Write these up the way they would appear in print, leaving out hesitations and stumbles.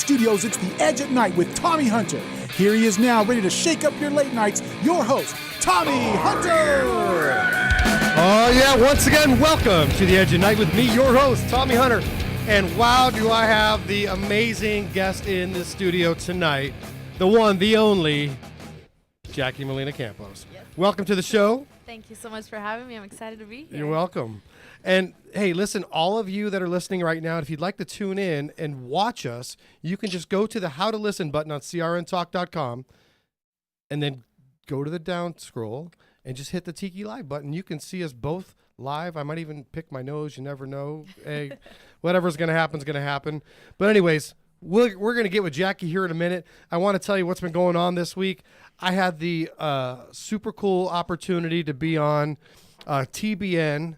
studios, it's The Edge at Night with Tommy Hunter. Here he is now, ready to shake up your late nights, your host, Tommy Hunter! Oh yeah, once again, welcome to The Edge at Night with me, your host, Tommy Hunter. And wow, do I have the amazing guest in the studio tonight, the one, the only, Jacqie Melina Campos. Yes. Welcome to the show. Thank you so much for having me. I'm excited to be here. You're welcome. And hey, listen, all of you that are listening right now, if you'd like to tune in and watch us, you can just go to the How to Listen button on crntalk.com and then go to the down scroll and just hit the Tiki Live button. You can see us both live. I might even pick my nose. You never know. Hey, whatever's going to happen is going to happen. But anyways, we're going to get with Jacqie here in a minute. I want to tell you what's been going on this week. I had the super cool opportunity to be on TBN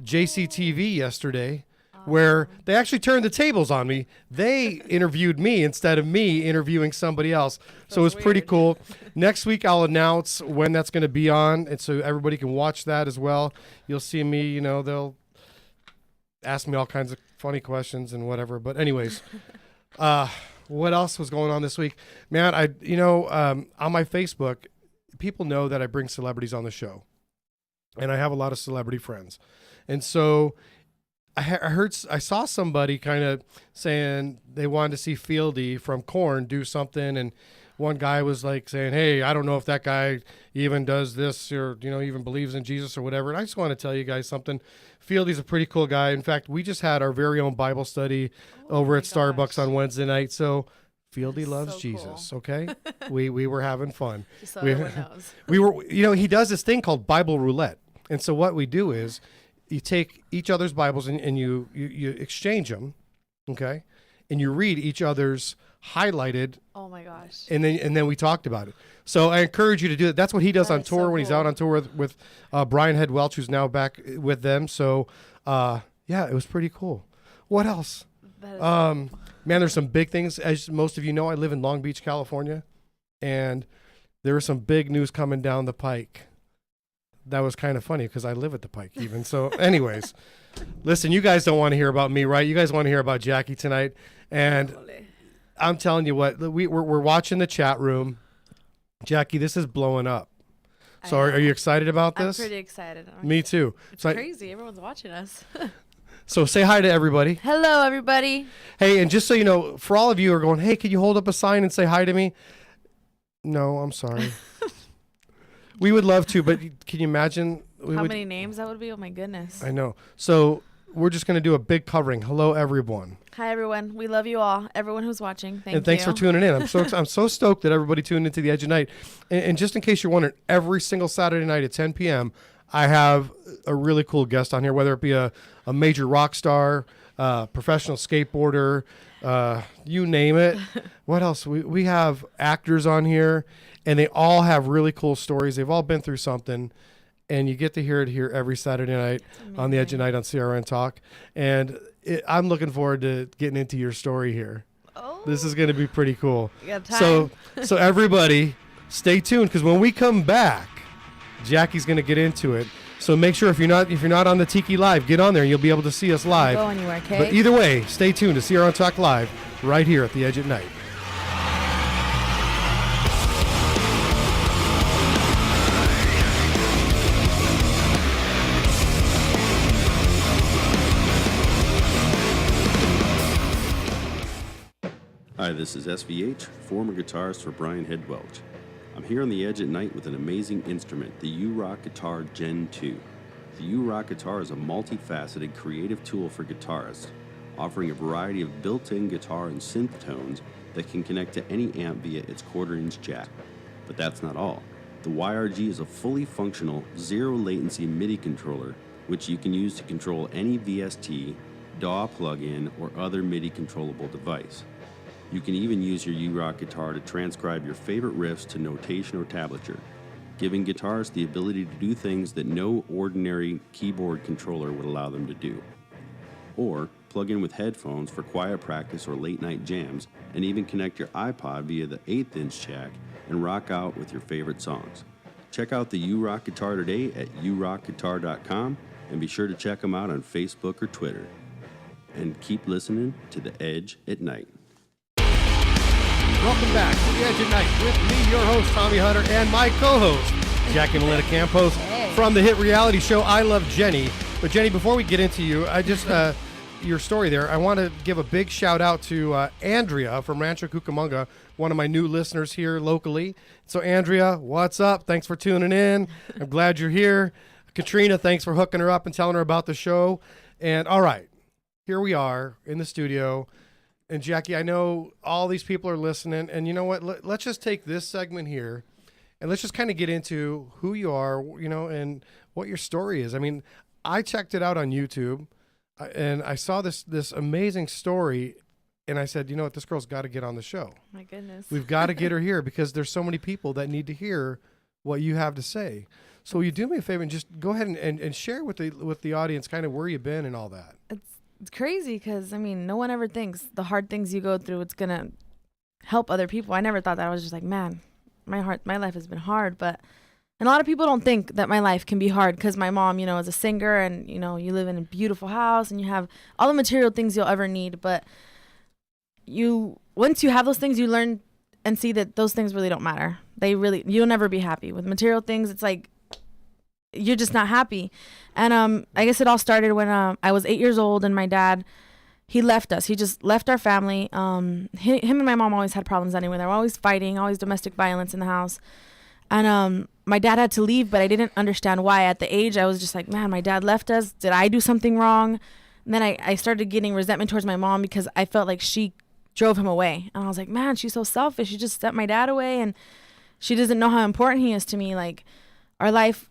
JCTV yesterday, where they actually turned the tables on me. They interviewed me instead of me interviewing somebody else. So it was pretty cool. Next week I'll announce when that's going to be on, and so everybody can watch that as well. You'll see me, you know, they'll ask me all kinds of funny questions and whatever. But anyways, what else was going on this week? Man, on my Facebook, people know that I bring celebrities on the show, and I have a lot of celebrity friends. And so I saw somebody kind of saying they wanted to see Fieldy from Korn do something, and one guy was like saying, hey, I don't know if that guy even does this or, you know, even believes in Jesus or whatever. And I just want to tell you guys something. Fieldy's a pretty cool guy. In fact, we just had our very own Bible study over at Starbucks on Wednesday night. So Fieldy loves Jesus, cool. Okay? we were having fun. Just so everyone knows. He does this thing called Bible roulette. And so what we do is you take each other's Bibles and you exchange them, okay? And you read each other's highlighted. Oh my gosh. And then we talked about it. So I encourage you to do it. That's what he does on tour when he's out on tour with Brian Head Welch, who's now back with them. So yeah, it was pretty cool. What else? Man, there's some big things. As most of you know, I live in Long Beach, California, and there was some big news coming down the pike. That was kind of funny because I live at the Pike even. So anyways, listen, you guys don't want to hear about me, right? You guys want to hear about Jacqie tonight. And I'm telling you what, we're watching the chat room. Jacqie, this is blowing up. So are you excited about this? I'm pretty excited. Me too. It's crazy. Everyone's watching us. So say hi to everybody. Hello, everybody. Hey, and just so you know, for all of you who are going, hey, can you hold up a sign and say hi to me? No, I'm sorry. We would love to, but can you imagine? How many names that would be? Oh, my goodness. I know. So we're just going to do a big covering. Hello, everyone. Hi, everyone. We love you all. Everyone who's watching. Thank you. And thanks for tuning in. I'm so stoked that everybody tuned into The Edge of Night. And just in case you're wondering, every single Saturday night at 10 p.m., I have a really cool guest on here, whether it be a major rock star, professional skateboarder, you name it. What else? We have actors on here. And they all have really cool stories. They've all been through something, and you get to hear it here every Saturday night on The Edge of Night on CRN Talk. And I'm looking forward to getting into your story here. Oh. This is going to be pretty cool. You got time. So everybody, stay tuned, because when we come back, Jacqie's going to get into it. So make sure if you're not on the Tiki Live, get on there. You'll be able to see us live. Don't go anywhere, okay? But either way, stay tuned to CRN Talk Live right here at The Edge at Night. Hi, this is SVH, former guitarist for Brian Head Welch. I'm here on The Edge at Night with an amazing instrument, the U-Rock Guitar Gen 2. The U-Rock Guitar is a multifaceted creative tool for guitarists, offering a variety of built-in guitar and synth tones that can connect to any amp via its quarter-inch jack. But that's not all. The YRG is a fully functional, zero-latency MIDI controller, which you can use to control any VST, DAW plugin, or other MIDI controllable device. You can even use your U-Rock guitar to transcribe your favorite riffs to notation or tablature, giving guitarists the ability to do things that no ordinary keyboard controller would allow them to do. Or plug in with headphones for quiet practice or late-night jams, and even connect your iPod via the 1/8" jack and rock out with your favorite songs. Check out the U-Rock Guitar today at urockguitar.com, and be sure to check them out on Facebook or Twitter. And keep listening to The Edge at Night. Welcome back to The Edge at Night with me, your host, Tommy Hunter, and my co-host, Jacqie Melina Campos, from the hit reality show I Love Jenni. But Jenni, before we get into you, I just your story there, I want to give a big shout out to Andrea from Rancho Cucamonga, one of my new listeners here locally. So Andrea, what's up? Thanks for tuning in. I'm glad you're here. Katrina, thanks for hooking her up and telling her about the show. And all right, here we are in the studio. And Jacqie, I know all these people are listening, and you know what? Let's just take this segment here, and let's just kind of get into who you are, you know, and what your story is. I mean, I checked it out on YouTube, and I saw this amazing story, and I said, you know what? This girl's got to get on the show. My goodness. We've got to get her here because there's so many people that need to hear what you have to say. So will you do me a favor and just go ahead and share with the audience kind of where you've been and all that? It's crazy because, I mean, no one ever thinks the hard things you go through, it's going to help other people. I never thought that. I was just like, man, my life has been hard. And a lot of people don't think that my life can be hard because my mom, you know, is a singer and, you know, you live in a beautiful house and you have all the material things you'll ever need. But once you have those things, you learn and see that those things really don't matter. You'll never be happy. With material things, it's like, you're just not happy. And I guess it all started when I was 8 years old and my dad, he left us. He just left our family. Him and my mom always had problems anyway. They were always fighting, always domestic violence in the house. And my dad had to leave, but I didn't understand why. At the age, I was just like, man, my dad left us. Did I do something wrong? And then I started getting resentment towards my mom because I felt like she drove him away. And I was like, man, she's so selfish. She just sent my dad away and she doesn't know how important he is to me. Like my life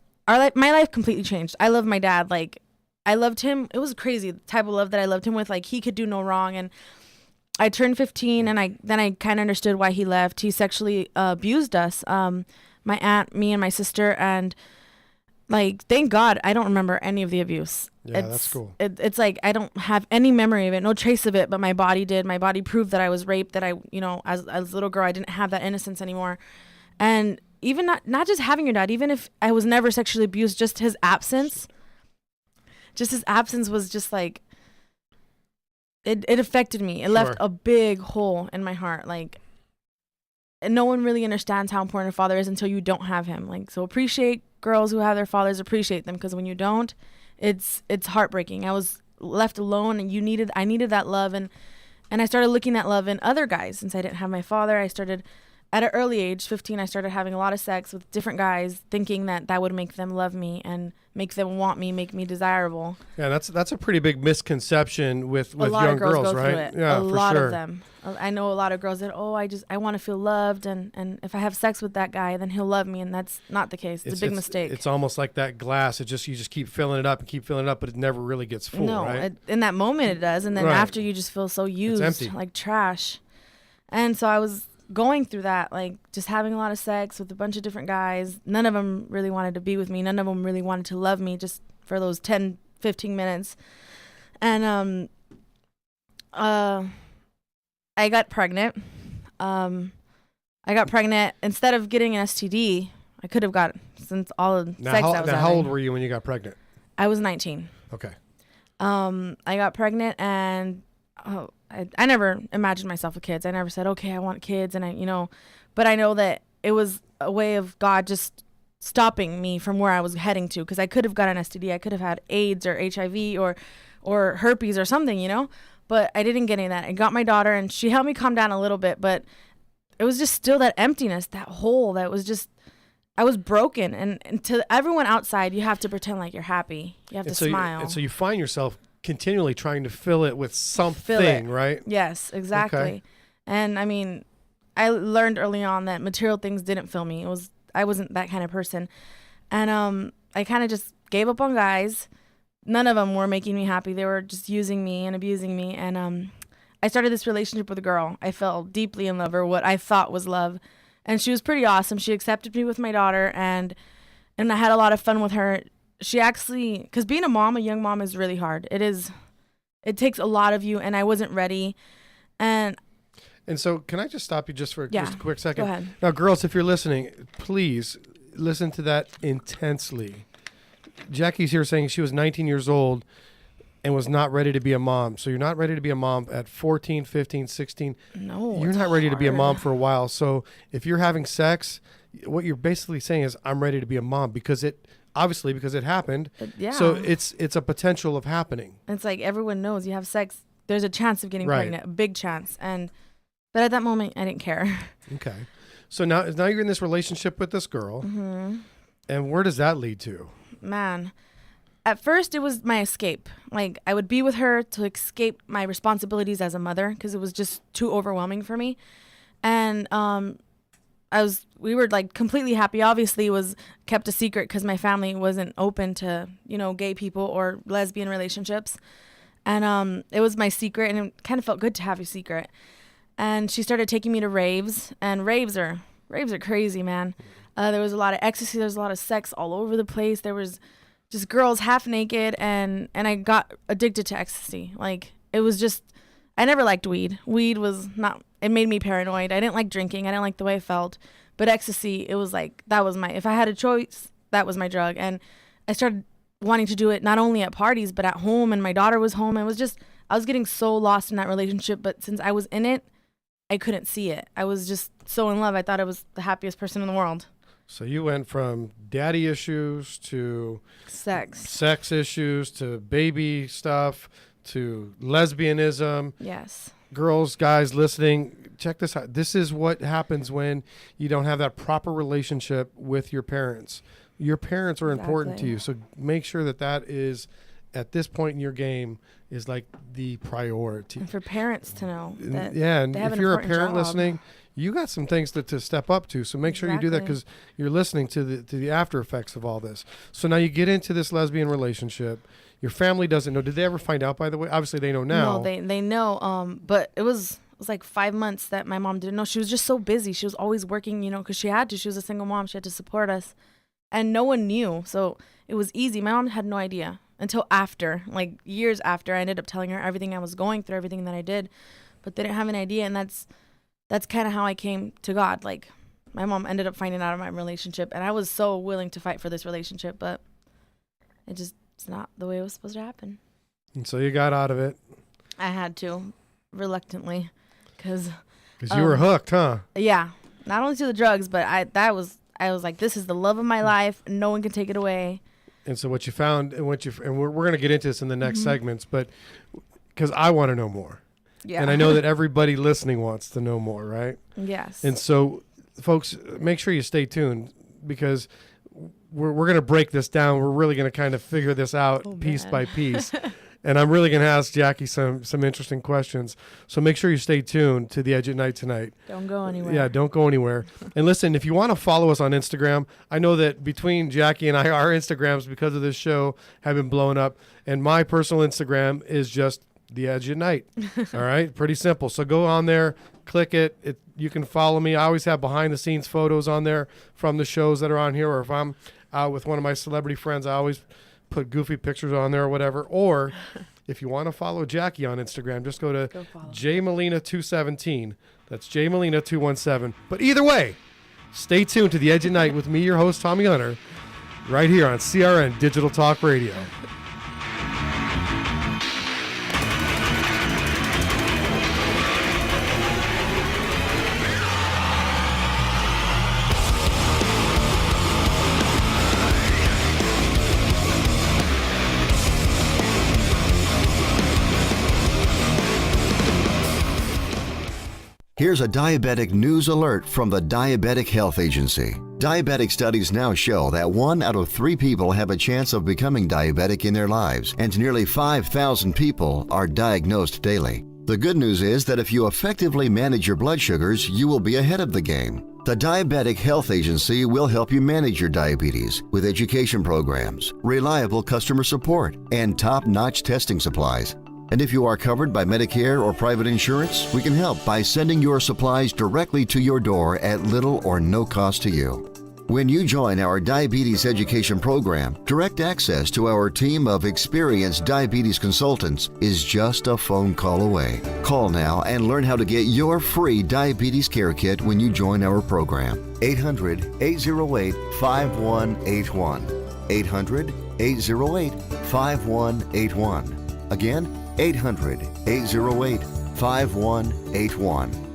completely changed. I love my dad. Like I loved him. It was crazy, the type of love that I loved him with. Like he could do no wrong. And I turned 15 and I kind of understood why he left. He sexually abused us, my aunt, me and my sister. And like, thank God I don't remember any of the abuse. Yeah, that's cool. It's like, I don't have any memory of it, no trace of it, but my body did. My body proved that I was raped, that I, you know, as a little girl, I didn't have that innocence anymore. And even not just having your dad, even if I was never sexually abused, just his absence was just like, it affected me. It left a big hole in my heart. Like, and no one really understands how important a father is until you don't have him. Like, so appreciate girls who have their fathers, appreciate them, because when you don't, it's heartbreaking. I was left alone, and I needed that love, and I started looking at love in other guys. Since I didn't have my father, I started at an early age, 15, I started having a lot of sex with different guys, thinking that would make them love me and make them want me, make me desirable. Yeah, that's a pretty big misconception with young girls, right? Yeah, a lot of them. I know a lot of girls that, I want to feel loved, and if I have sex with that guy, then he'll love me, and that's not the case. It's a big mistake. It's almost like that glass. You just keep filling it up and keep filling it up, but it never really gets full, right? In that moment it does, and then after you just feel so used, like trash. And so I was going through that, like just having a lot of sex with a bunch of different guys. None of them really wanted to be with me. None of them really wanted to love me just for those 10, 15 minutes. And I got pregnant. Instead of getting an STD, I could have got, since all the sex I was having. How old were you when you got pregnant? I was 19. Okay. I got pregnant, and I never imagined myself with kids. I never said, okay, I want kids. And but I know that it was a way of God just stopping me from where I was heading to. Cause I could have got an STD. I could have had AIDS or HIV or herpes or something, but I didn't get any of that. I got my daughter, and she helped me calm down a little bit, but it was just still that emptiness, that hole that was just, I was broken. And to everyone outside, you have to pretend like you're happy. You have to smile. And so you find yourself continually trying to fill it with something, right? Yes, exactly. Okay. And I mean, I learned early on that material things didn't fill me. I wasn't that kind of person. And I kind of just gave up on guys. None of them were making me happy. They were just using me and abusing me. And I started this relationship with a girl. I fell deeply in love, or what I thought was love. And she was pretty awesome. She accepted me with my daughter, and I had a lot of fun with her. She actually, because being a young mom is really hard. It takes a lot of you, and I wasn't ready. And so can I just stop you just for just a quick second? Go ahead. Now, girls, if you're listening, please listen to that intensely. Jackie's here saying she was 19 years old. and was not ready to be a mom. So you're not ready to be a mom at 14, 15, 16. No, You're it's not ready to be a mom hard. for a while. So if you're having sex, what you're basically saying is, I'm ready to be a mom, because it happened. Yeah. So it's a potential of happening. It's like everyone knows you have sex, there's a chance of getting Right. pregnant, a big chance. But at that moment, I didn't care. Okay. So now you're in this relationship with this girl. Mm-hmm. And where does that lead to? Man, at first it was my escape. Like, I would be with her to escape my responsibilities as a mother, because it was just too overwhelming for me. And we were like completely happy. Obviously, it was kept a secret because my family wasn't open to, gay people or lesbian relationships. And it was my secret, and it kind of felt good to have a secret. And she started taking me to raves, and raves are crazy, man. There was a lot of ecstasy. There was a lot of sex all over the place. There was just girls half naked, and I got addicted to ecstasy. Like, it was just, I never liked weed. Weed was not, it made me paranoid. I didn't like drinking. I didn't like the way it felt. But ecstasy, it was like, if I had a choice, that was my drug. And I started wanting to do it not only at parties, but at home, and my daughter was home. I was getting so lost in that relationship, but since I was in it, I couldn't see it. I was just so in love. I thought I was the happiest person in the world. So you went from daddy issues to sex issues to baby stuff to lesbianism. Yes. Girls, guys listening, check this out. This is what happens when you don't have that proper relationship with your parents. Your parents are important to you. So make sure that is, at this point in your game, is like the priority. And for parents to know that and they have if an you're a important parent job. listening, you got some things to step up to. So make sure you do that, because you're listening to the after effects of all this. So now you get into this lesbian relationship. Your family doesn't know. Did they ever find out, by the way? Obviously they know now. No, they know. But it was like 5 months that my mom didn't know. She was just so busy. She was always working, because she had to. She was a single mom. She had to support us. And no one knew. So it was easy. My mom had no idea until after, like years after. I ended up telling her everything I was going through, everything that I did. But they didn't have an idea. And that's kind of how I came to God. Like, my mom ended up finding out of my relationship. And I was so willing to fight for this relationship. But it's not the way it was supposed to happen. And so you got out of it. I had to, reluctantly. Because you were hooked, huh? Yeah. Not only to the drugs, but I was like, this is the love of my life. No one can take it away. And so what you found, and we're going to get into this in the next segments, but because I want to know more. Yeah. And I know that everybody listening wants to know more, right? Yes. And so, folks, make sure you stay tuned, because we're going to break this down. We're really going to kind of figure this out piece by piece. And I'm really going to ask Jacqie some interesting questions. So make sure you stay tuned to The Edge at Night tonight. Don't go anywhere. Yeah, don't go anywhere. And listen, if you want to follow us on Instagram, I know that between Jacqie and I, our Instagrams, because of this show, have been blown up. And my personal Instagram is just The Edge at Night. All right? Pretty simple. So go on there, click it. You can follow me. I always have behind-the-scenes photos on there from the shows that are on here. Or if I'm out with one of my celebrity friends, I always put goofy pictures on there or whatever. Or if you want to follow Jacqie on Instagram, just go to Jacqie Melina 217. That's Jacqie Melina 217. But either way, stay tuned to The Edge at Night with me, your host, Tommy Hunter, right here on CRN Digital Talk Radio. Here's a diabetic news alert from the Diabetic Health Agency. Diabetic studies now show that 1 out of 3 people have a chance of becoming diabetic in their lives, and nearly 5,000 people are diagnosed daily. The good news is that if you effectively manage your blood sugars, you will be ahead of the game. The Diabetic Health Agency will help you manage your diabetes with education programs, reliable customer support, and top-notch testing supplies. And if you are covered by Medicare or private insurance, we can help by sending your supplies directly to your door at little or no cost to you. When you join our diabetes education program, direct access to our team of experienced diabetes consultants is just a phone call away. Call now and learn how to get your free diabetes care kit when you join our program. 800-808-5181. 800-808-5181. Again, 800-808-5181.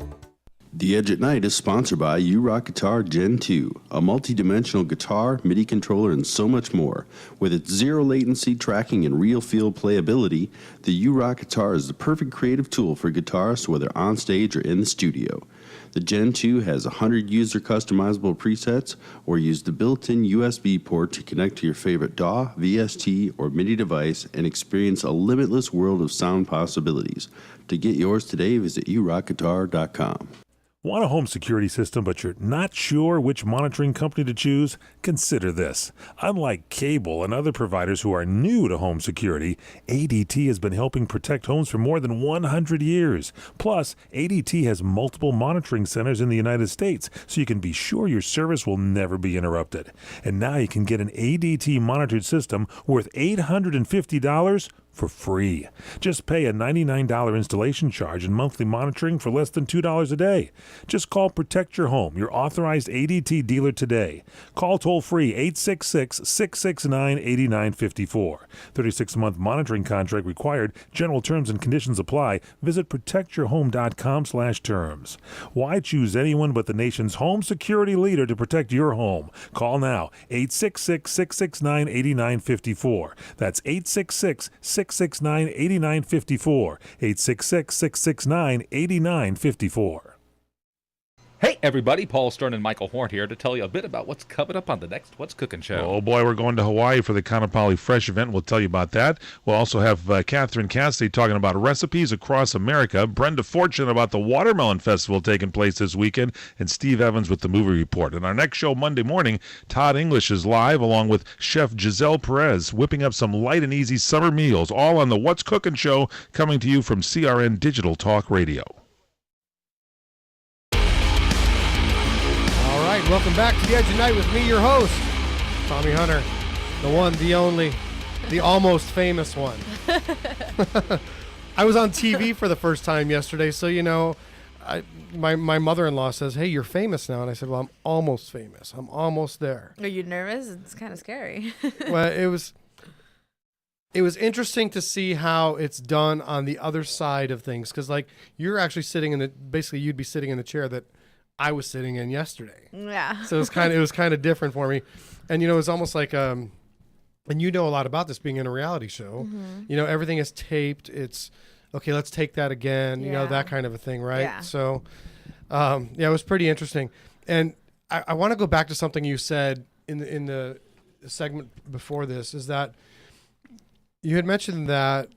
The Edge at Night is sponsored by U-Rock Guitar Gen 2, a multi-dimensional guitar, MIDI controller, and so much more. With its zero latency tracking and real feel playability, the U-Rock guitar is the perfect creative tool for guitarists whether on stage or in the studio. The Gen 2 has 100 user customizable presets, or use the built-in USB port to connect to your favorite DAW, VST, or MIDI device and experience a limitless world of sound possibilities. To get yours today, visit urockguitar.com. Want a home security system, but you're not sure which monitoring company to choose? Consider this. Unlike cable and other providers who are new to home security, ADT has been helping protect homes for more than 100 years. Plus, ADT has multiple monitoring centers in the United States, so you can be sure your service will never be interrupted. And now you can get an ADT monitored system worth $850 for free. Just pay a $99 installation charge and monthly monitoring for less than $2 a day. Just call Protect Your Home, your authorized ADT dealer today. Call toll-free 866-669-8954. 36-month monitoring contract required. General terms and conditions apply. Visit protectyourhome.com/terms. Why choose anyone but the nation's home security leader to protect your home? Call now, 866-669-8954. That's 866-669-8954. 866-669-8954. Hey everybody, Paul Stern and Michael Horn here to tell you a bit about what's coming up on the next What's Cooking show. Oh boy, we're going to Hawaii for the Kanapali Fresh event. We'll tell you about that. We'll also have Catherine Cassidy talking about recipes across America, Brenda Fortune about the Watermelon Festival taking place this weekend, and Steve Evans with the movie report. And our next show Monday morning, Todd English is live along with Chef Giselle Perez, whipping up some light and easy summer meals, all on the What's Cooking show, coming to you from CRN Digital Talk Radio. All right, welcome back to The Edge of Night with me, your host, Tommy Hunter, the one, the only, the almost famous one. I was on TV for the first time yesterday, so, you know, my mother-in-law says, hey, you're famous now. And I said, well, I'm almost famous. I'm almost there. Are you nervous? It's kind of scary. Well, it was interesting to see how it's done on the other side of things, because, like, you're actually sitting in basically you'd be sitting in the chair that I was sitting in yesterday. Yeah. So it was kind of different for me. And, you know, it's almost like, and you know a lot about this being in a reality show. Mm-hmm. You know, everything is taped. It's, okay, let's take that again, you know, that kind of a thing, right? Yeah. So, it was pretty interesting. And I want to go back to something you said in the segment before this, is that you had mentioned that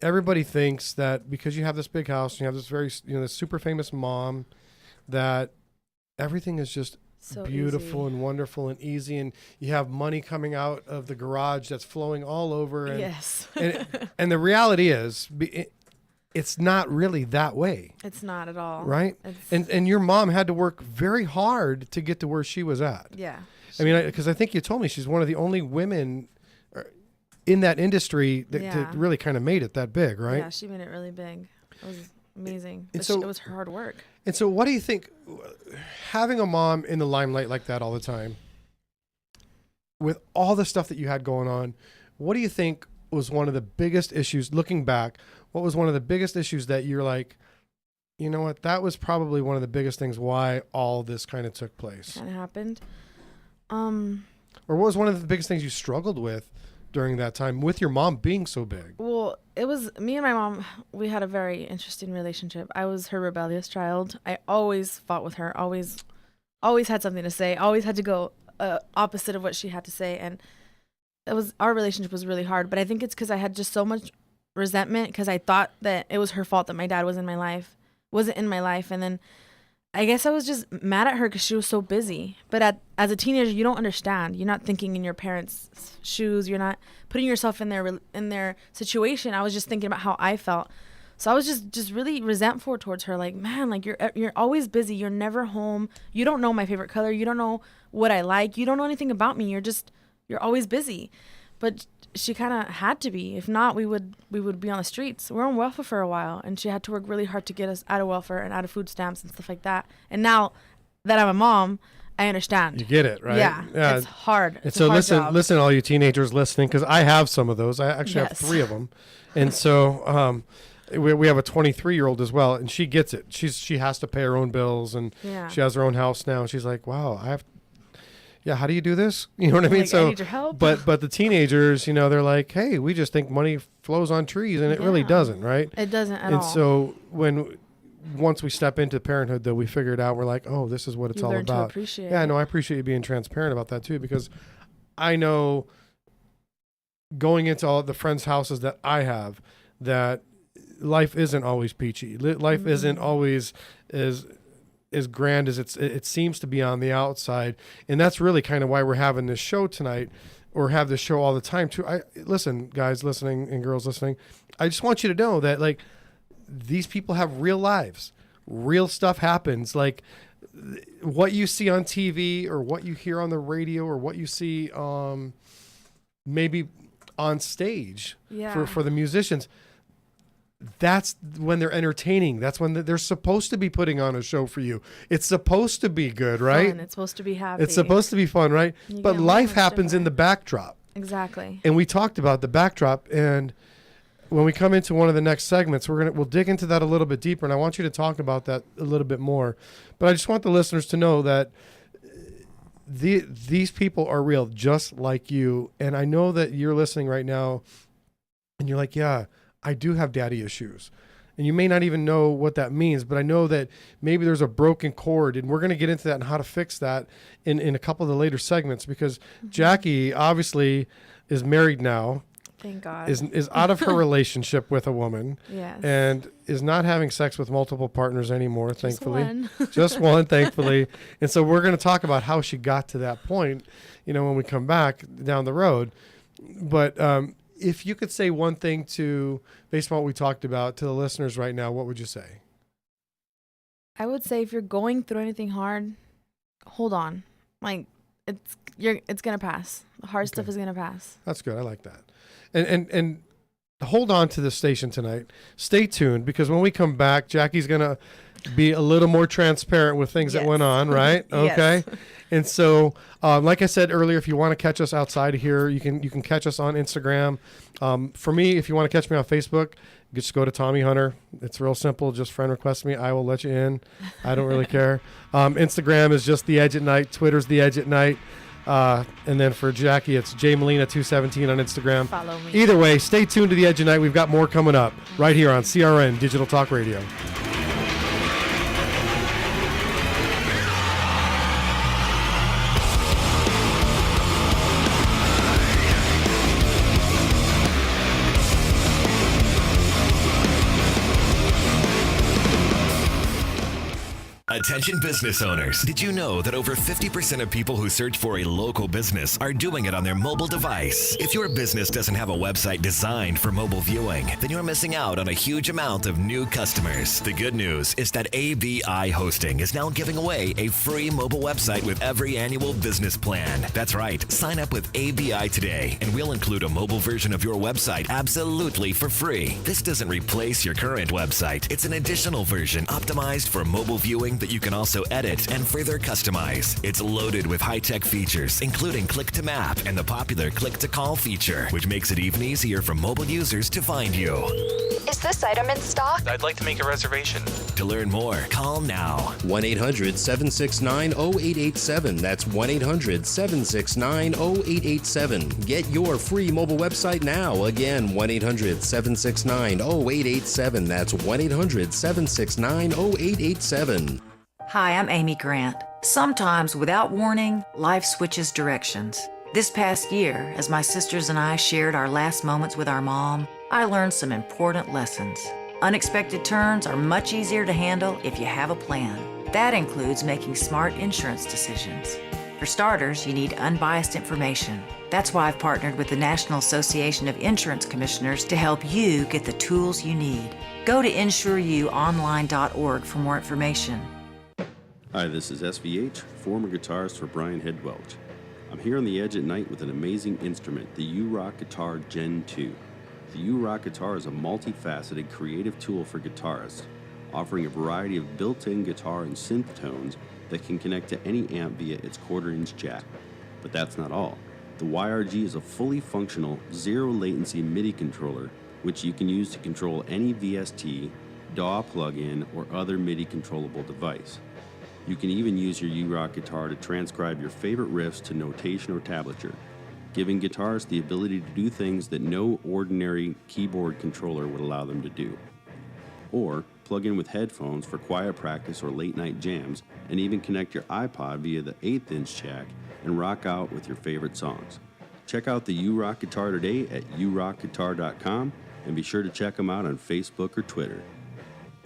everybody thinks that because you have this big house and you have this very, you know, this super famous mom, that everything is just so beautiful easy and wonderful and easy, and you have money coming out of the garage that's flowing all over. And, yes. and the reality is, it's not really that way. It's not at all. Right? And your mom had to work very hard to get to where she was at. Yeah. I mean, because I think you told me she's one of the only women in that industry that really kind of made it that big, right? Yeah, she made it really big. It was amazing. And so, it was her hard work. And so what do you think, having a mom in the limelight like that all the time, with all the stuff that you had going on, what do you think was one of the biggest issues, looking back, what was one of the biggest issues that you're like, you know what, that was probably one of the biggest things why all this kind of took place? Kind of happened. Or what was one of the biggest things you struggled with during that time with your mom being so big? Well, it was me and my mom. We had a very interesting relationship. I was her rebellious child. I always fought with her. Always had something to say. Always had to go opposite of what she had to say. And our relationship was really hard. But I think it's because I had just so much resentment because I thought that it was her fault that my dad wasn't in my life. And then I guess I was just mad at her because she was so busy. But as a teenager, you don't understand. You're not thinking in your parents' shoes. You're not putting yourself in their situation. I was just thinking about how I felt. So I was just really resentful towards her. Like, man, like you're always busy. You're never home. You don't know my favorite color. You don't know what I like. You don't know anything about me. You're always busy. But she kind of had to be. If not, we would be on the streets. We're on welfare for a while, and she had to work really hard to get us out of welfare and out of food stamps and stuff like that. And now that I'm a mom, I understand. You get it, right? Yeah. It's hard. And so listen, all you teenagers listening, because I have some of those. I actually have 3 of them. And so we have a 23-year-old as well, and she gets it. She has to pay her own bills, and she has her own house now. And she's like, wow, how do you do this? You know what I mean? Like, so, I need your help. but the teenagers, they're like, hey, we just think money flows on trees, and it really doesn't, right? It doesn't at all. And so once we step into parenthood, though, we figure it out. We're like, oh, this is what it's all learn about. to appreciate I it. know. I appreciate you being transparent about that too, because I know going into all the friends' houses that I have, that life isn't always peachy. Life isn't always as grand as it seems to be on the outside, and that's really kind of why we're having this show tonight, or have this show all the time too. Listen, guys listening and girls listening, I just want you to know that, like, these people have real lives. Real stuff happens. Like, what you see on TV or what you hear on the radio or what you see maybe on stage for the musicians, that's when they're entertaining. That's when they're supposed to be putting on a show for you. It's supposed to be good, right? Fun. It's supposed to be happy. It's supposed to be fun, right? But life happens in the backdrop. Exactly. And we talked about the backdrop, and when we come into one of the next segments, we'll dig into that a little bit deeper, and I want you to talk about that a little bit more. But I just want the listeners to know that these people are real, just like you. And I know that you're listening right now, and you're like, yeah, I do have daddy issues. And you may not even know what that means, but I know that maybe there's a broken cord, and we're going to get into that and how to fix that in a couple of the later segments, because Jacqie obviously is married now. Thank God. Is out of her relationship with a woman. Yes. And is not having sex with multiple partners anymore, thankfully. One. Just one, thankfully. And so we're going to talk about how she got to that point, when we come back down the road. But if you could say one thing based on what we talked about, to the listeners right now, what would you say? I would say, if you're going through anything hard, hold on. Like, it's gonna pass. The hard stuff is gonna pass. That's good. I like that. And hold on to the station tonight. Stay tuned, because when we come back, Jacqie's gonna be a little more transparent with things that went on, right? Okay. Yes. And so, like I said earlier, if you want to catch us outside of here, you can catch us on Instagram. For me, if you want to catch me on Facebook, just go to Tommy Hunter. It's real simple. Just friend request me. I will let you in. I don't really care. Instagram is just The Edge at Night. Twitter's The Edge at Night. And then for Jacqie, it's Jacqie Melina 217 on Instagram. Follow me. Either way, stay tuned to The Edge at Night. We've got more coming up right here on CRN Digital Talk Radio. Attention business owners. Did you know that over 50% of people who search for a local business are doing it on their mobile device? If your business doesn't have a website designed for mobile viewing, then you're missing out on a huge amount of new customers. The good news is that ABI Hosting is now giving away a free mobile website with every annual business plan. That's right. Sign up with ABI today, and we'll include a mobile version of your website absolutely for free. This doesn't replace your current website. It's an additional version optimized for mobile viewing that you can also edit and further customize. It's loaded with high-tech features, including click-to-map and the popular click-to-call feature, which makes it even easier for mobile users to find you. Is this item in stock? I'd like to make a reservation. To learn more, call now. 1-800-769-0887. That's 1-800-769-0887. Get your free mobile website now. Again, 1-800-769-0887. That's 1-800-769-0887. Hi, I'm Amy Grant. Sometimes, without warning, life switches directions. This past year, as my sisters and I shared our last moments with our mom, I learned some important lessons. Unexpected turns are much easier to handle if you have a plan. That includes making smart insurance decisions. For starters, you need unbiased information. That's why I've partnered with the National Association of Insurance Commissioners to help you get the tools you need. Go to insureyouonline.org for more information. Hi, this is SVH, former guitarist for Brian Headwelch. I'm here on The Edge at Night with an amazing instrument, the U-Rock Guitar Gen 2. The U-Rock guitar is a multifaceted, creative tool for guitarists. offering a variety of built-in guitar and synth tones that can connect to any amp via its quarter-inch jack. But that's not all. The YRG is a fully functional, zero-latency MIDI controller, which you can use to control any VST, DAW plugin, or other MIDI controllable device. You can even use your U-Rock guitar to transcribe your favorite riffs to notation or tablature, giving guitarists the ability to do things that no ordinary keyboard controller would allow them to do. Or plug in with headphones for quiet practice or late-night jams, and even connect your iPod via the 1/8-inch jack and rock out with your favorite songs. Check out the U-Rock guitar today at urockguitar.com, and be sure to check them out on Facebook or Twitter.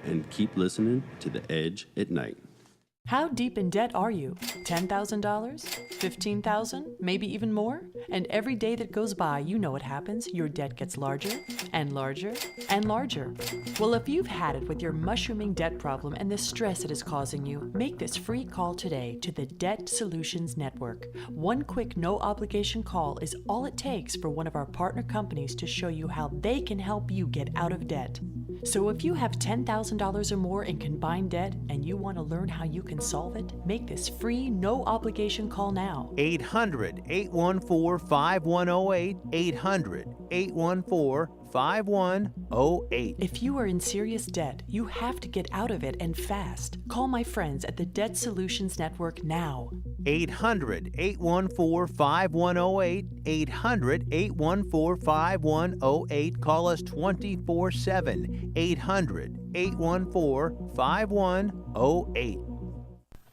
And keep listening to The Edge at Night. How deep in debt are you? $10,000? $15,000? Maybe even more? And every day that goes by, you know what happens. Your debt gets larger and larger and larger. Well, if you've had it with your mushrooming debt problem and the stress it is causing you, make this free call today to the Debt Solutions Network. One quick, no-obligation call is all it takes for one of our partner companies to show you how they can help you get out of debt. So if you have $10,000 or more in combined debt and you want to learn how you can solve it, make this free, no-obligation call now. 800-814-5108. 800-814-5108. If you are in serious debt, you have to get out of it and fast. Call my friends at the Debt Solutions Network now. 800-814-5108. 800-814-5108. Call us 24/7. 800-814-5108.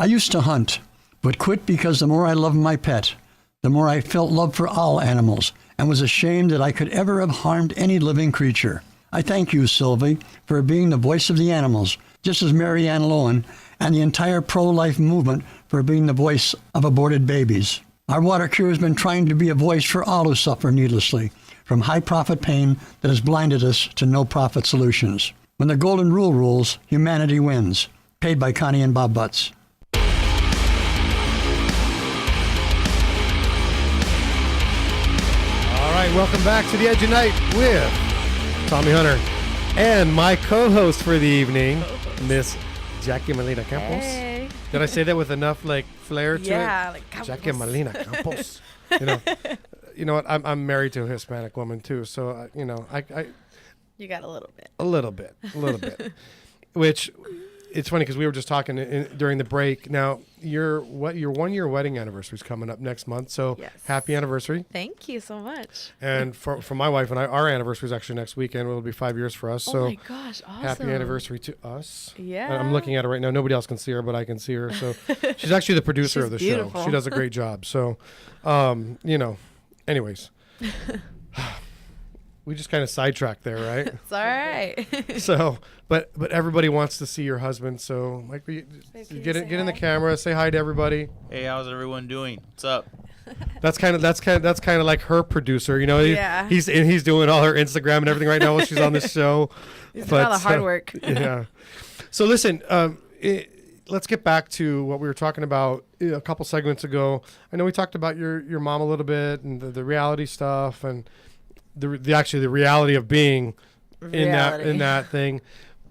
I used to hunt, but quit because the more I loved my pet, the more I felt love for all animals, and was ashamed that I could ever have harmed any living creature. I thank you, Sylvie, for being the voice of the animals, just as Mary Ann Lowen and the entire pro-life movement for being the voice of aborted babies. Our water cure has been trying to be a voice for all who suffer needlessly from high-profit pain that has blinded us to no-profit solutions. When the golden rule rules, humanity wins. Paid by Connie and Bob Butts. All right, welcome back to The Edge of Night with Tommy Hunter and my co-host for the evening, Miss Jacqie Melina Campos. Hey. Did I say that with enough flair to it? Yeah, like Campos. Jacqie Melina Campos. You know what? I'm married to a Hispanic woman too, so I You got a little bit. A little bit. Which it's funny because we were just talking during the break. Now your 1-year wedding anniversary is coming up next month, so yes. Happy anniversary! Thank you so much. And for my wife and I, our anniversry is actually next weekend. It'll be 5 years for us. Oh my gosh! Awesome. Happy anniversary to us. Yeah. I'm looking at her right now. Nobody else can see her, but I can see her. So she's actually the producer of the beautiful. show. She does a great job. So, anyways. We just kind of sidetracked there, right? It's all right. So, but everybody wants to see your husband. So, get in the camera, say hi to everybody. Hey, how's everyone doing? What's up? That's kind of like her producer, Yeah. He's doing all her Instagram and everything right now while she's on the show. He's doing all the hard work. Yeah. So listen, let's get back to what we were talking about a couple segments ago. I know we talked about your mom a little bit and the reality stuff and the reality of being in that thing,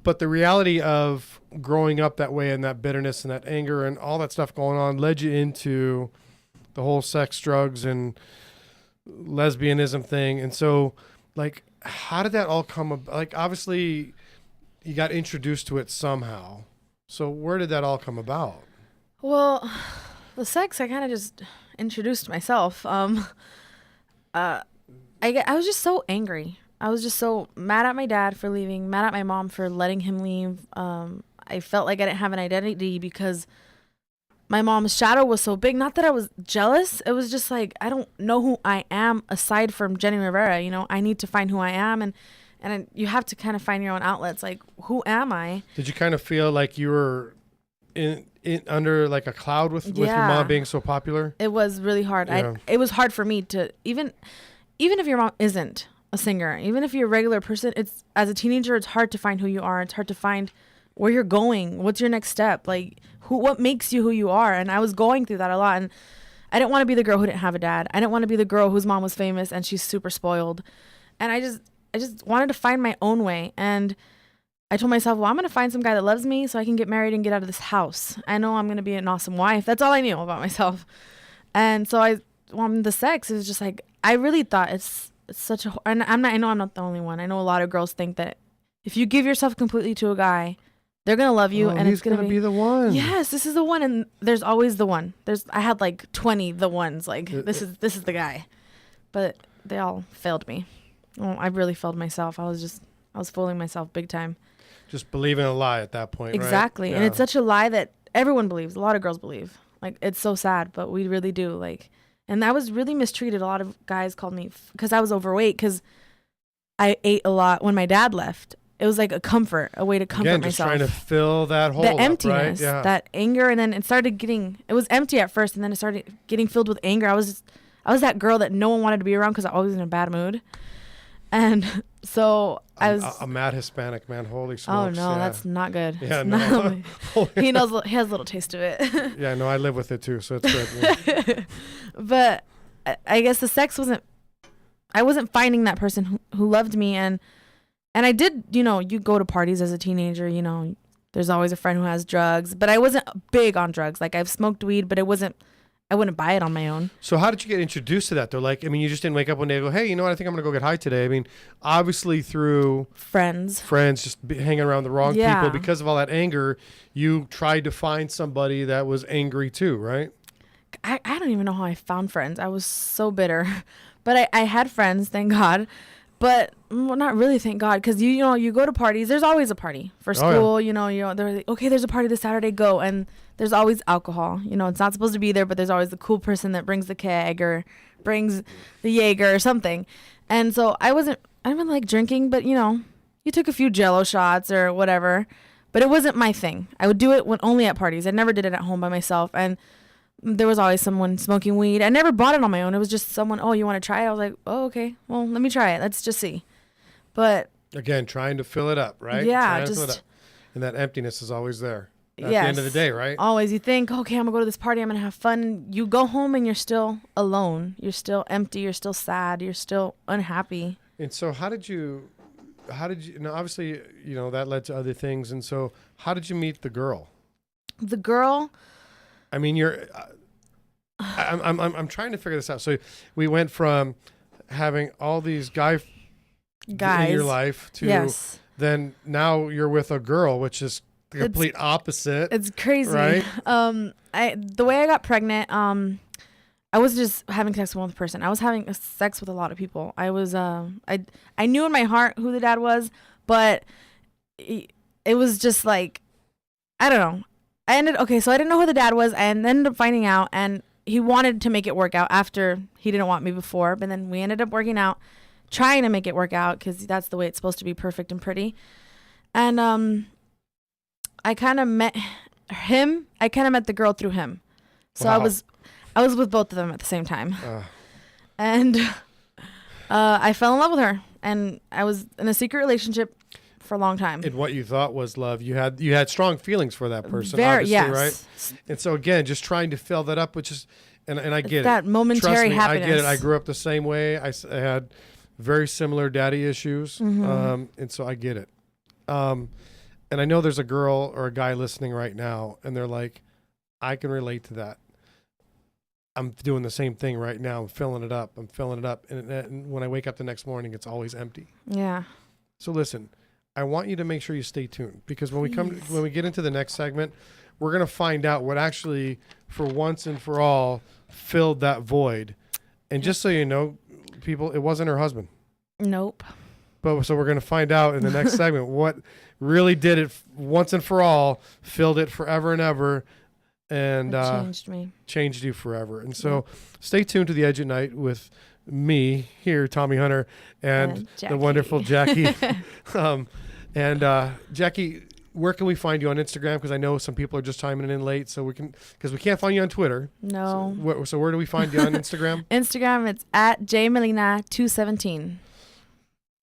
but the reality of growing up that way and that bitterness and that anger and all that stuff going on led you into the whole sex, drugs, and lesbianism thing. And so, how did that all come about? Obviously, you got introduced to it somehow. So where did that all come about? Well, the sex, I kind of just introduced myself. I was just so angry. I was just so mad at my dad for leaving, mad at my mom for letting him leave. I felt like I didn't have an identity because my mom's shadow was so big. Not that I was jealous. It was just I don't know who I am aside from Jenni Rivera. I need to find who I am, and you have to kind of find your own outlets. Who am I? Did you kind of feel like you were in under a cloud with your mom being so popular? It was really hard. Yeah. It was hard for me to even if your mom isn't a singer, even if you're a regular person, it's as a teenager, it's hard to find who you are. It's hard to find where you're going. What's your next step? What makes you who you are? And I was going through that a lot. And I didn't want to be the girl who didn't have a dad. I didn't want to be the girl whose mom was famous and she's super spoiled. And I just wanted to find my own way. And I told myself, well, I'm going to find some guy that loves me so I can get married and get out of this house. I know I'm going to be an awesome wife. That's all I knew about myself. And so the sex is just like, I really thought it's such a, and I know I'm not the only one. I know a lot of girls think that if you give yourself completely to a guy, they're going to love you and it's going to be the one. Yes, this is the one. And there's always the one. I had like 20 the ones. Like this is the guy. But they all failed me. Oh, I really failed myself. I was fooling myself big time. Just believing a lie at that point, exactly. Right? And it's such a lie that everyone believes. A lot of girls believe. Like, it's so sad, but we really do. Like, and I was really mistreated. A lot of guys called me because I was overweight because I ate a lot when my dad left. It was like a comfort, a way to comfort just myself. Trying to fill that hole, the up, emptiness, right? Yeah. that anger, and then it was empty at first, and then it started getting filled with anger. I was that girl that no one wanted to be around because I was always in a bad mood. And so I was a mad Hispanic man. Holy smokes! Oh no, that's not good. Yeah, no. He knows. He has a little taste of it. Yeah, no, I live with it too, so it's good. Yeah. But I guess the sex wasn't. I wasn't finding that person who loved me, and I did. You go to parties as a teenager. There's always a friend who has drugs, but I wasn't big on drugs. Like, I've smoked weed, but it wasn't. I wouldn't buy it on my own. So how did you get introduced to that, though? Like, I mean, you just didn't wake up one day and go, hey, you know what? I think I'm going to go get high today. I mean, obviously through friends, just hanging around the wrong people. Because of all that anger, you tried to find somebody that was angry too, right? I don't even know how I found friends. I was so bitter. But I had friends, thank God. But not really, thank God. Because, you go to parties. There's always a party for school. Oh, yeah. They're like, okay, there's a party this Saturday, go. And there's always alcohol. It's not supposed to be there, but there's always the cool person that brings the keg or brings the Jaeger or something. And so I didn't like drinking, but you took a few Jello shots or whatever. But it wasn't my thing. I would do it only at parties. I never did it at home by myself. And there was always someone smoking weed. I never bought it on my own. It was just someone, oh, you want to try it? I was like, oh, okay. Well, let me try it. Let's just see. But again, trying to fill it up, right? Yeah, and that emptiness is always there. At yes, the end of the day, right? Always. You think, okay, I'm going to go to this party. I'm going to have fun. You go home and you're still alone. You're still empty. You're still sad. You're still unhappy. And so how did you, now obviously, that led to other things. And so how did you meet the girl? The girl? I mean, I'm trying to figure this out. So we went from having all these guys in your life to then now you're with a girl, which is the complete opposite. It's crazy. Right? The way I got pregnant, I was just having sex with one person. I was having sex with a lot of people. I was I knew in my heart who the dad was, but it was just like, I don't know. So I didn't know who the dad was. I ended up finding out, and he wanted to make it work out after he didn't want me before. But then we ended up working out, trying to make it work out because that's the way it's supposed to be, perfect and pretty. And I kind of met him. I kind of met the girl through him. So wow. I was with both of them at the same time. And I fell in love with her, and I was in a secret relationship for a long time. And what you thought was love, you had strong feelings for that person, obviously, yes. Right? And so again, just trying to fill that up, which is, and I get that momentary happiness. I get it. I grew up the same way. I had very similar daddy issues, and so I get it. And I know there's a girl or a guy listening right now, and they're like, I can relate to that. I'm doing the same thing right now. I'm filling it up. And when I wake up the next morning, it's always empty. Yeah. So listen, I want you to make sure you stay tuned, because when we get into the next segment, we're going to find out what actually, for once and for all, filled that void. And just so you know, people, it wasn't her husband. Nope. So we're going to find out in the next segment what really did it once and for all, filled it forever and ever, and changed me. Changed you forever. And so stay tuned to The Edge at Night with me here, Tommy Hunter, and the wonderful Jacqie. Jacqie, where can we find you on Instagram? Because I know some people are just chiming in late, because we can't find you on Twitter. No. So where do we find you on Instagram? Instagram, it's at jmelina217.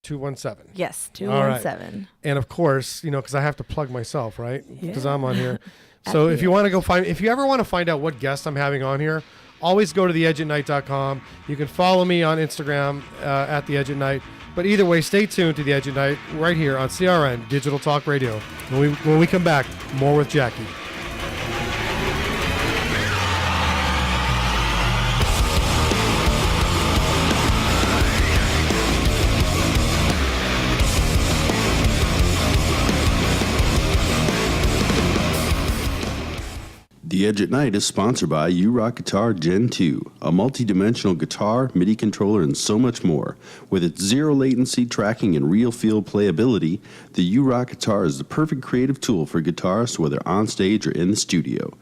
217. Yes, 217. Right. And of course, because I have to plug myself, right? Because I'm on here. So if you ever want to find out what guest I'm having on here, always go to theedgeatnight.com. You can follow me on Instagram at theedgeatnight. But either way, stay tuned to The Edge at Night right here on CRN Digital Talk Radio. When we come back, more with Jacqie. The Edge at Night is sponsored by U-Rock Guitar Gen 2, a multi-dimensional guitar, MIDI controller, and so much more. With its zero latency tracking and real feel playability, the U-Rock guitar is the perfect creative tool for guitarists whether on stage or in the studio.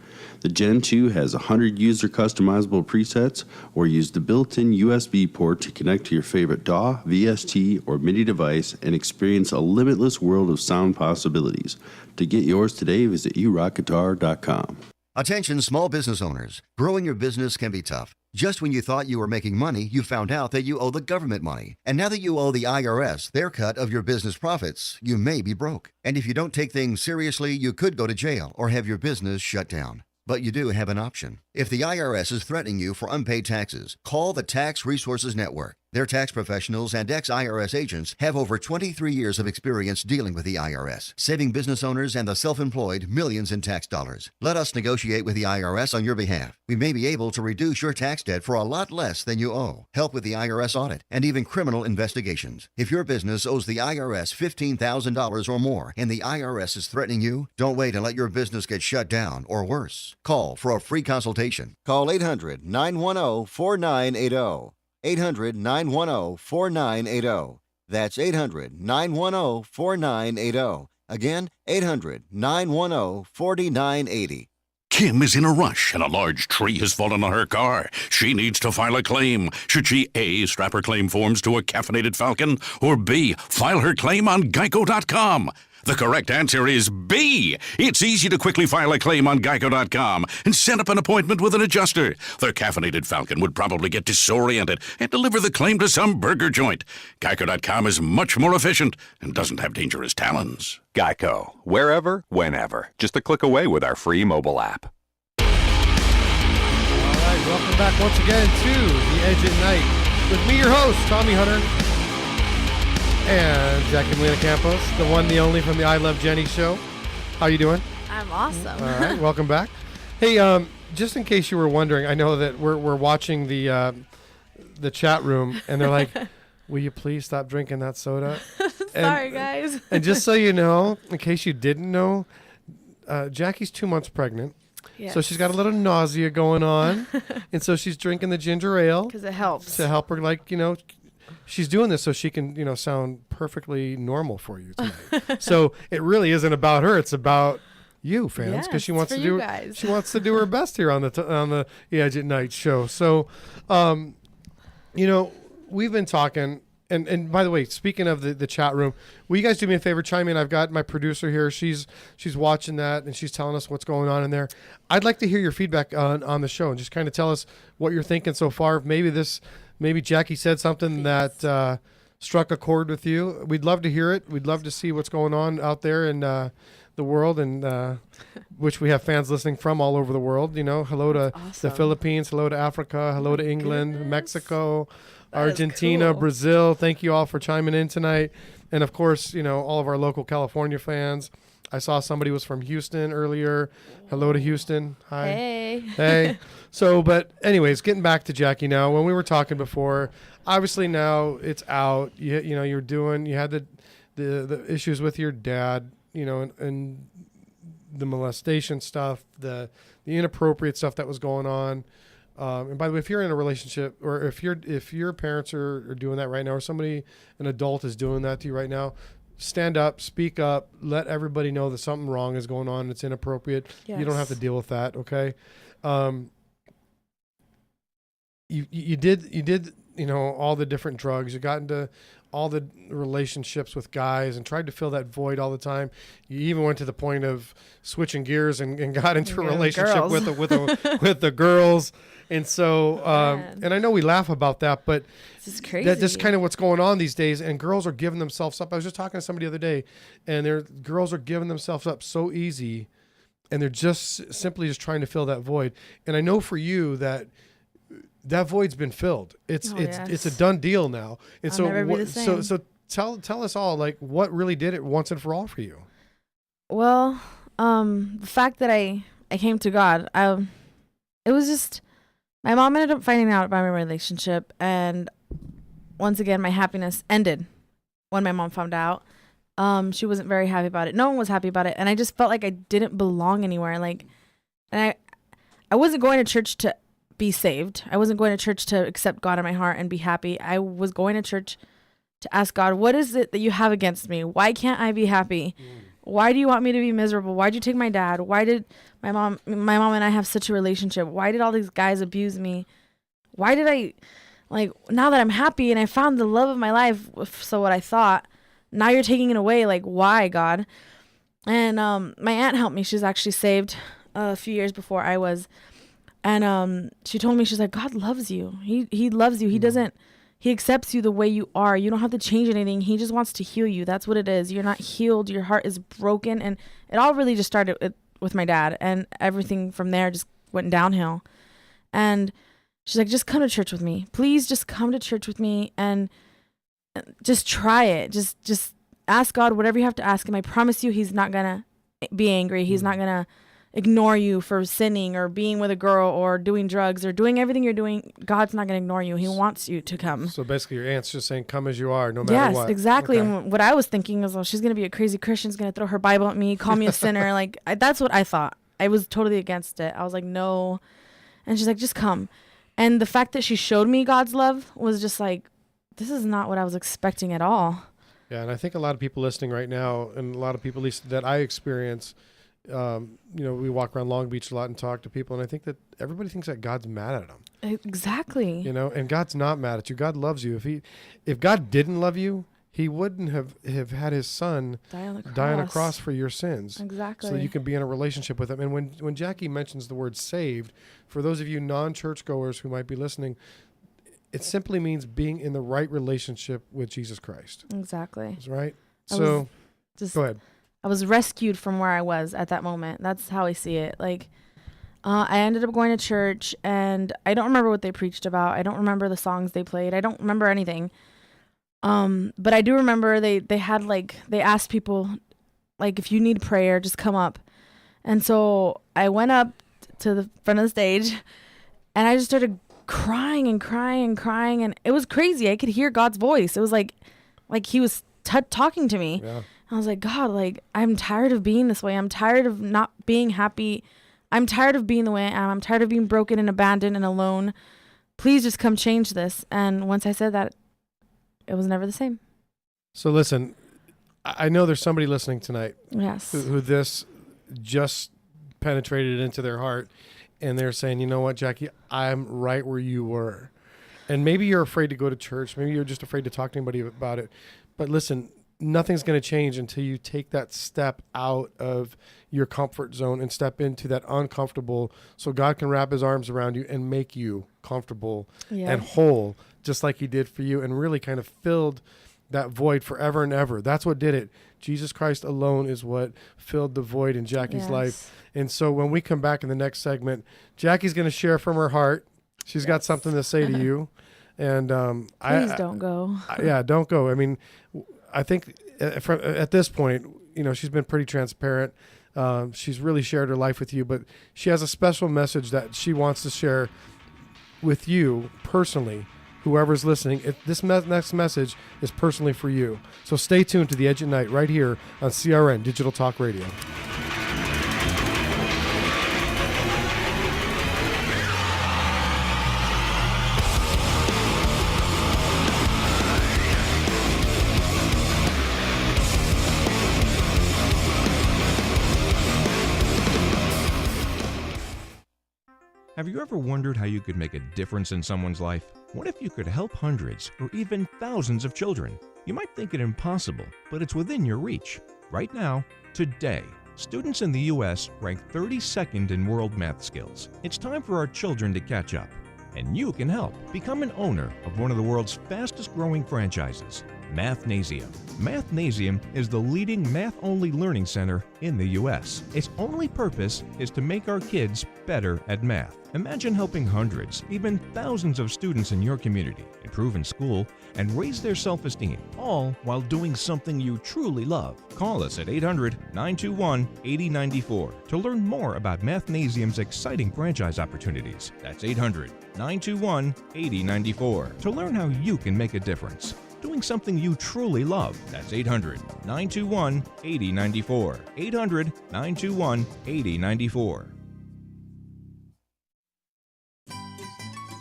The Gen 2 has 100 user customizable presets, or use the built-in USB port to connect to your favorite DAW, VST, or MIDI device and experience a limitless world of sound possibilities. To get yours today, visit urockguitar.com. Attention small business owners. Growing your business can be tough. Just when you thought you were making money, you found out that you owe the government money. And now that you owe the IRS their cut of your business profits, you may be broke. And if you don't take things seriously, you could go to jail or have your business shut down. But you do have an option. If the IRS is threatening you for unpaid taxes, call the Tax Resources Network. Their tax professionals and ex-IRS agents have over 23 years of experience dealing with the IRS, saving business owners and the self-employed millions in tax dollars. Let us negotiate with the IRS on your behalf. We may be able to reduce your tax debt for a lot less than you owe, help with the IRS audit, and even criminal investigations. If your business owes the IRS $15,000 or more and the IRS is threatening you, don't wait and let your business get shut down or worse. Call for a free consultation. Call 800-910-4980. 800-910-4980. That's 800-910-4980. Again, 800-910-4980. Kim is in a rush and a large tree has fallen on her car. She needs to file a claim. Should she A, strap her claim forms to a caffeinated falcon, or B, file her claim on Geico.com? The correct answer is B. It's easy to quickly file a claim on Geico.com and set up an appointment with an adjuster. Their caffeinated falcon would probably get disoriented and deliver the claim to some burger joint. Geico.com is much more efficient and doesn't have dangerous talons. Geico. Wherever, whenever. Just a click away with our free mobile app. All right, welcome back once again to The Edge at Night with me, your host, Tommy Hunter. And Jacqie Melina Campos, the one, the only from the I Love Jenni show. How you doing? I'm awesome. All right, welcome back. Hey, just in case you were wondering, I know that we're watching the chat room, and they're like, "Will you please stop drinking that soda?" Sorry, guys. And just so you know, in case you didn't know, Jackie's 2 months pregnant. Yes. So she's got a little nausea going on, and so she's drinking the ginger ale because it helps to help her, she's doing this so she can, sound perfectly normal for you tonight. So it really isn't about her; it's about you, fans, because she wants to do she wants to do her best here on the Edge at Night show. So, we've been talking, and by the way, speaking of the chat room, will you guys do me a favor? Chime in. I've got my producer here. She's watching that and she's telling us what's going on in there. I'd like to hear your feedback on the show and just kind of tell us what you're thinking so far. Maybe Jacqie said something that struck a chord with you. We'd love to hear it. We'd love to see what's going on out there in the world, and which we have fans listening from all over the world. Hello to the Philippines, hello to Africa, hello to England, Mexico, Argentina, Brazil. Thank you all for chiming in tonight. And of course, all of our local California fans. I saw somebody was from Houston earlier. Hello to Houston. Hi. Hey. So, but anyways, getting back to Jacqie now. When we were talking before, obviously now it's out. You had the issues with your dad, and the molestation stuff, the inappropriate stuff that was going on. And by the way, if you're in a relationship, or if your parents are doing that right now, or an adult is doing that to you right now, stand up, speak up, let everybody know that something wrong is going on. It's inappropriate. Yes. You don't have to deal with that. Okay. You did, all the different drugs. You got into all the relationships with guys and tried to fill that void all the time. You even went to the point of switching gears and got into a relationship with the girls. And so, and I know we laugh about that, but this is crazy. That's kind of what's going on these days. And girls are giving themselves up. I was just talking to somebody the other day, and girls are giving themselves up so easy, and they're just simply trying to fill that void. And I know for you that that void's been filled. It's yes. a done deal now. And I'll never be the same. so tell us all, like, what really did it once and for all for you? Well, the fact that I came to God, it was just, my mom ended up finding out about my relationship, and once again, my happiness ended when my mom found out. She wasn't very happy about it. No one was happy about it, and I just felt like I didn't belong anywhere. Like, and I wasn't going to church to be saved. I wasn't going to church to accept God in my heart and be happy. I was going to church to ask God, what is it that you have against me? Why can't I be happy? Why do you want me to be miserable? Why'd you take my dad? Why did my mom and I have such a relationship? Why did all these guys abuse me? Why did I, like, now that I'm happy and I found the love of my life, so what I thought, now you're taking it away. Like, why, God? And my aunt helped me. She's actually saved a few years before I was. And she told me, she's like, God loves you. He loves you. He accepts you the way you are. You don't have to change anything. He just wants to heal you. That's what it is. You're not healed. Your heart is broken. And it all really just started with my dad. And everything from there just went downhill. And she's like, just come to church with me. Please just come to church with me and just try it. Just ask God whatever you have to ask him. I promise you he's not going to be angry. He's not going to ignore you for sinning or being with a girl or doing drugs or doing everything you're doing. God's not going to ignore you. He wants you to come. So basically your aunt's just saying, come as you are, no matter what. Yes, exactly. Okay. And what I was thinking was, well, she's going to be a crazy Christian. She's going to throw her Bible at me, call me a sinner. Like, that's what I thought. I was totally against it. I was like, no. And she's like, just come. And the fact that she showed me God's love was just like, this is not what I was expecting at all. Yeah, and I think a lot of people listening right now, and a lot of people, at least that I experience, we walk around Long Beach a lot and talk to people, and I think that everybody thinks that God's mad at them. Exactly. And God's not mad at you. God loves you. If God didn't love you, he wouldn't have had his son die on a cross for your sins. Exactly. So you can be in a relationship with him. And when Jacqie mentions the word saved, for those of you non-churchgoers who might be listening, it simply means being in the right relationship with Jesus Christ. Exactly. That's right. So go ahead. I was rescued from where I was at that moment. That's how I see it. Like, I ended up going to church, and I don't remember what they preached about. I don't remember the songs they played. I don't remember anything. But I do remember they had, like, they asked people, like, if you need prayer, just come up. And so I went up to the front of the stage, and I just started crying and crying and crying, and it was crazy. I could hear God's voice. It was like he was talking to me. Yeah. I was like, God, like, I'm tired of being this way. I'm tired of not being happy. I'm tired of being the way I am. I'm tired of being broken and abandoned and alone. Please just come change this. And once I said that, it was never the same. So listen, I know there's somebody listening tonight. Yes. Who this just penetrated into their heart, and they're saying, you know what, Jacqie, I'm right where you were. And maybe you're afraid to go to church. Maybe you're just afraid to talk to anybody about it. But listen, nothing's going to change until you take that step out of your comfort zone and step into that uncomfortable, so God can wrap his arms around you and make you comfortable and whole, just like he did for you, and really kind of filled that void forever and ever. That's what did it. Jesus Christ alone is what filled the void in Jacqie's life. And so when we come back in the next segment, Jacqie's going to share from her heart. She's got something to say to you. And please don't go. Don't go. I mean, I think at this point, she's been pretty transparent. She's really shared her life with you, but she has a special message that she wants to share with you personally, whoever's listening. This next message is personally for you. So stay tuned to The Edge at Night right here on CRN Digital Talk Radio. Have you ever wondered how you could make a difference in someone's life? What if you could help hundreds or even thousands of children? You might think it impossible, but it's within your reach. Right now, today, students in the U.S. rank 32nd in world math skills. It's time for our children to catch up. And you can help. Become an owner of one of the world's fastest growing franchises. Mathnasium. Mathnasium is the leading math-only learning center in the U.S. Its only purpose is to make our kids better at math. Imagine helping hundreds, even thousands of students in your community improve in school and raise their self-esteem, all while doing something you truly love. Call us at 800-921-8094 to learn more about Mathnasium's exciting franchise opportunities. That's 800-921-8094 to learn how you can make a difference. Doing something you truly love. That's 800-921-8094. 800-921-8094.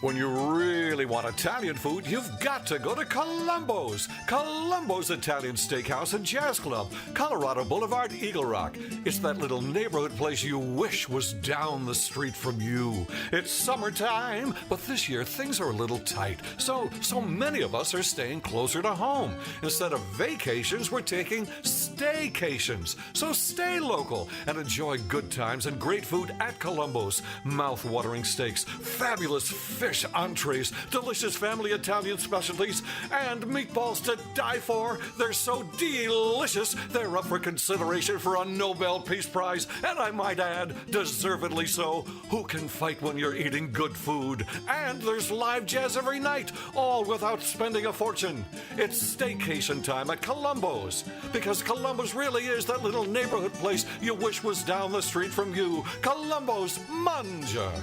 When you really want Italian food, you've got to go to Columbo's. Columbo's Italian Steakhouse and Jazz Club, Colorado Boulevard, Eagle Rock. It's that little neighborhood place you wish was down the street from you. It's summertime, but this year things are a little tight. So many of us are staying closer to home. Instead of vacations, we're taking staycations. So stay local and enjoy good times and great food at Columbo's. Mouth-watering steaks, fabulous fish entrees, delicious family Italian specialties, and meatballs to die for. They're so delicious, they're up for consideration for a Nobel Peace Prize, and I might add, deservedly so. Who can fight when you're eating good food? And there's live jazz every night, all without spending a fortune. It's staycation time at Columbo's, because Columbo's really is that little neighborhood place you wish was down the street from you. Columbo's Manja.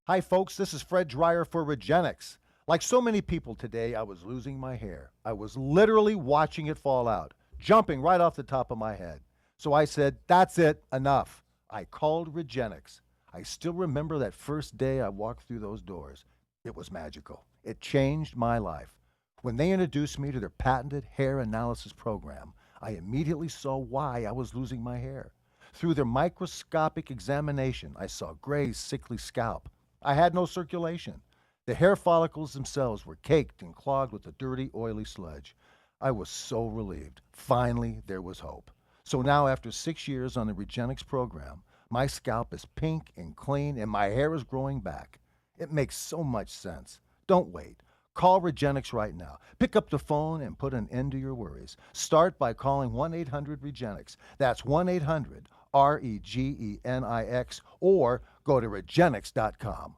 Hi, folks. This is Fred Dreyer for Regenix. Like so many people today, I was losing my hair. I was literally watching it fall out, jumping right off the top of my head. So I said, that's it, enough. I called Regenix. I still remember that first day I walked through those doors. It was magical. It changed my life. When they introduced me to their patented hair analysis program, I immediately saw why I was losing my hair. Through their microscopic examination, I saw gray, sickly scalp. I had no circulation. The hair follicles themselves were caked and clogged with a dirty, oily sludge. I was so relieved. Finally, there was hope. So now, after 6 years on the Regenix program, my scalp is pink and clean, and my hair is growing back. It makes so much sense. Don't wait. Call Regenix right now. Pick up the phone and put an end to your worries. Start by calling 1-800-REGENIX. That's 1-800-REGENIX, or go to Regenix.com.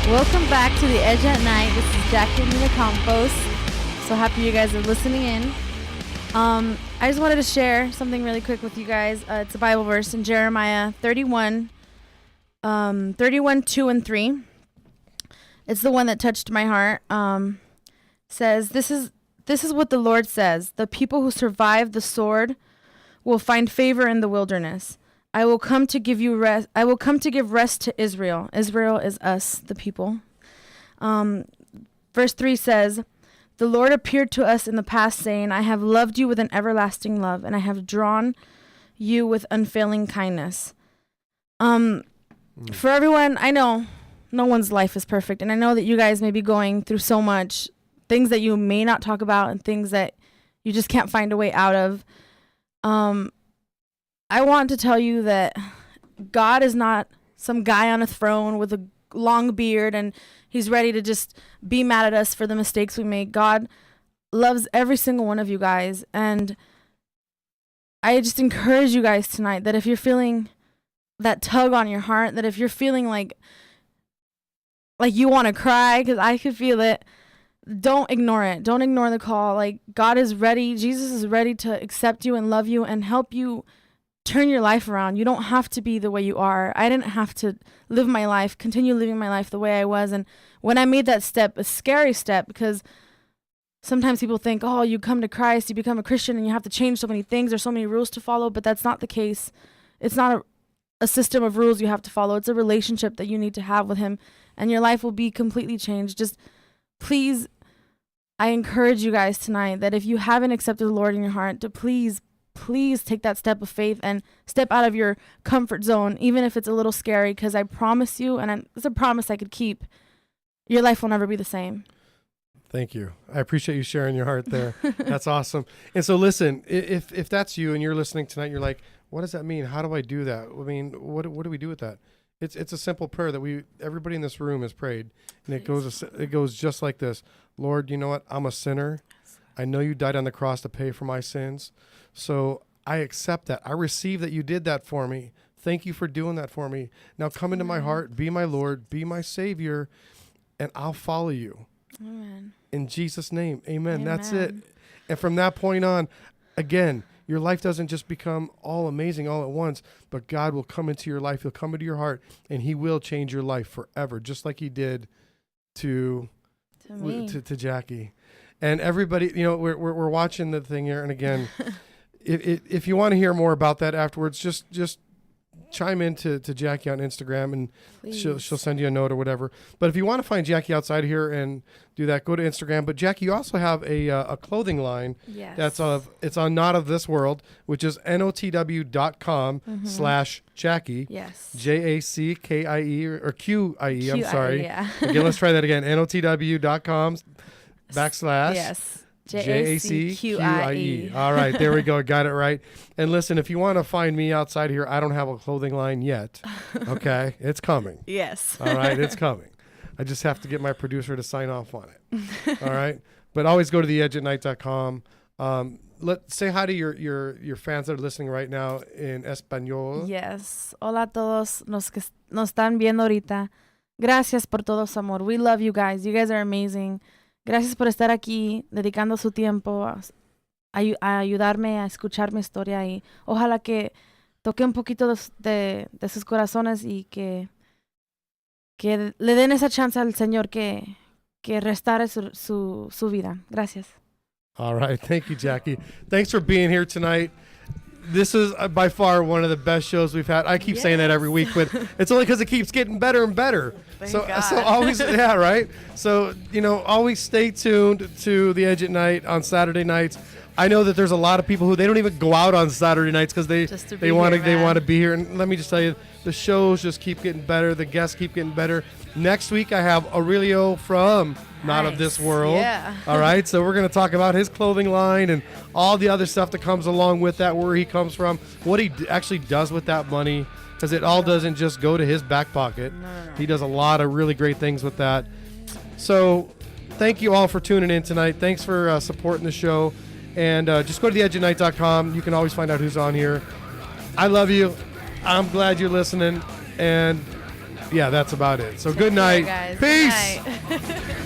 Welcome back to The Edge at Night. This is Jacqie Melina Campos. So happy you guys are listening in. I just wanted to share something really quick with you guys. It's a Bible verse in Jeremiah 31, 2 and 3. It's the one that touched my heart. Says, this is what the Lord says. The people who survive the sword will find favor in the wilderness. I will come to give you rest. I will come to give rest to Israel. Israel is us, the people. Verse 3 says, the Lord appeared to us in the past, saying, I have loved you with an everlasting love, and I have drawn you with unfailing kindness. For everyone, I know no one's life is perfect, and I know that you guys may be going through so much, things that you may not talk about and things that you just can't find a way out of. I want to tell you that God is not some guy on a throne with a long beard and he's ready to just be mad at us for the mistakes we make. God loves every single one of you guys, and I just encourage you guys tonight that if you're feeling that tug on your heart, that if you're feeling like you want to cry, because I could feel it, don't ignore it. Don't ignore the call. Like, God is ready. Jesus is ready to accept you and love you and help you turn your life around. You don't have to be the way you are. I didn't have to continue living my life the way I was. And when I made that step, a scary step, because sometimes people think, oh, you come to Christ, you become a Christian, and you have to change so many things. There's so many rules to follow, but that's not the case. It's not a system of rules you have to follow. It's a relationship that you need to have with him, and your life will be completely changed. Just please, I encourage you guys tonight that if you haven't accepted the Lord in your heart, to please take that step of faith and step out of your comfort zone, even if it's a little scary, because I promise you, and it's a promise I could keep, your life will never be the same. Thank you. I appreciate you sharing your heart there. That's awesome. And so listen, if that's you and you're listening tonight, you're like, what does that mean? How do I do that? I mean, what do we do with that? It's a simple prayer that everybody in this room has prayed, and it goes just like this. Lord, you know what? I'm a sinner. I know you died on the cross to pay for my sins. So I accept that. I receive that you did that for me. Thank you for doing that for me. Now come into my heart, be my Lord, be my Savior, and I'll follow you. Amen. In Jesus' name, amen. That's it. And from that point on, again, your life doesn't just become all amazing all at once, but God will come into your life. He'll come into your heart, and he will change your life forever, just like he did to Jacqie. And everybody, we're watching the thing here. And again, if you want to hear more about that afterwards, just chime in to Jacqie on Instagram, and she'll send you a note or whatever. But if you want to find Jacqie outside here and do that, go to Instagram. But Jacqie, you also have a clothing line. Yes. It's on Not of This World, which is notw.com/Jacqie. Yes. JACKIE or QIE. I'm QIE, sorry. yeah. Again, let's try that again. notw.com/ Yes. JACQIE. All right, there we go. Got it right. And listen, if you want to find me outside here, I don't have a clothing line yet. Okay, it's coming. Yes. All right, it's coming. I just have to get my producer to sign off on it. All right, but always go to theedgeatnight.com. Let's say hi to your fans that are listening right now in Español. Yes. Hola a todos los que nos están viendo ahorita. Gracias por todo su amor. We love you guys. You guys are amazing. Gracias por estar aquí, dedicando su tiempo a ayudarme a escuchar mi historia, y ojalá que toque un poquito de sus corazones y que le den esa chance al Señor que restaure su vida. Gracias. All right. Thank you, Jacqie. Thanks for being here tonight. This is by far one of the best shows we've had. I keep saying that every week, but it's only because it keeps getting better and better. So always, yeah, right? So, always stay tuned to The Edge at Night on Saturday nights. I know that there's a lot of people who they don't even go out on Saturday nights because they want to be here. And let me just tell you, the shows just keep getting better. The guests keep getting better. Next week, I have Aurelio from Not of This World. Yeah. All right, so we're going to talk about his clothing line and all the other stuff that comes along with that, where he comes from, what he actually does with that money, because it all doesn't just go to his back pocket. No. He does a lot of really great things with that. So thank you all for tuning in tonight. Thanks for supporting the show. And just go to theedgeatnight.com. You can always find out who's on here. I love you. I'm glad you're listening. And yeah, that's about it. So good night. Guys. Peace. Good night.